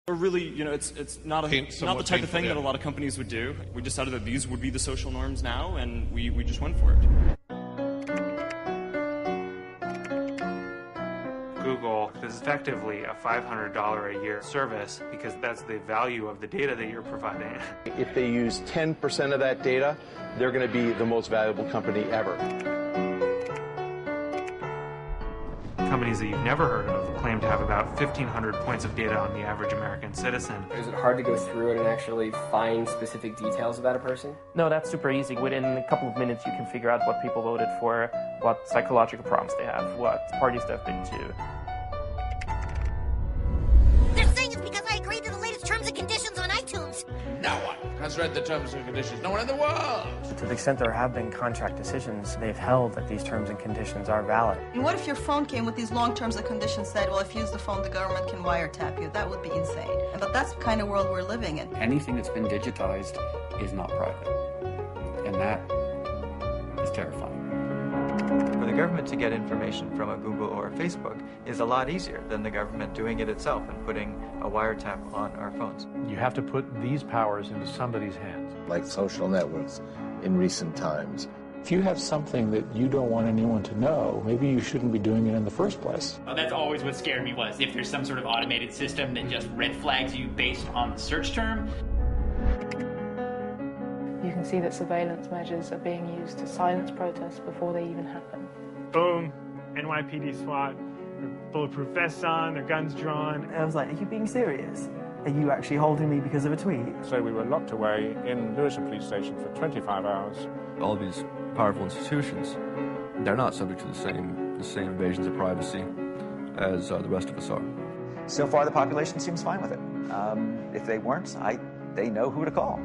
Or really, it's not the type of thing that a lot of companies would do. We decided that these would be the social norms now, and we just went for it. Google is effectively a $500 a year service because that's the value of the data that you're providing. If they use 10% of that data, they're going to be the most valuable company ever. Companies that you've never heard of claim to have about 1,500 points of data on the average American citizen. Is it hard to go through it and actually find specific details about a person? No, that's super easy. Within a couple of minutes, you can figure out what people voted for, what psychological problems they have, what parties they've been to. They're saying it's because I agreed to the latest terms and conditions on iTunes. No one has read the terms and conditions. No one in the world. To the extent there have been contract decisions, they've held that these terms and conditions are valid. And what if your phone came with these long terms and conditions said, well, if you use the phone, the government can wiretap you? That would be insane. But that's the kind of world we're living in. Anything that's been digitized is not private. And that is terrifying. For the government to get information from a Google or a Facebook is a lot easier than the government doing it itself and putting a wiretap on our phones. You have to put these powers into somebody's hands. Like social networks in recent times. If you have something that you don't want anyone to know, maybe you shouldn't be doing it in the first place. That's always what scared me, was if there's some sort of automated system that just red flags you based on the search term. You can see that surveillance measures are being used to silence protests before they even happen. Boom, NYPD SWAT, their bulletproof vests on, their guns drawn. I was like, are you being serious? Are you actually holding me because of a tweet? So we were locked away in Lewisham Police Station for 25 hours. All these powerful institutions, they're not subject to the same invasions of privacy as the rest of us are. So far, the population seems fine with it. If they weren't, they know who to call.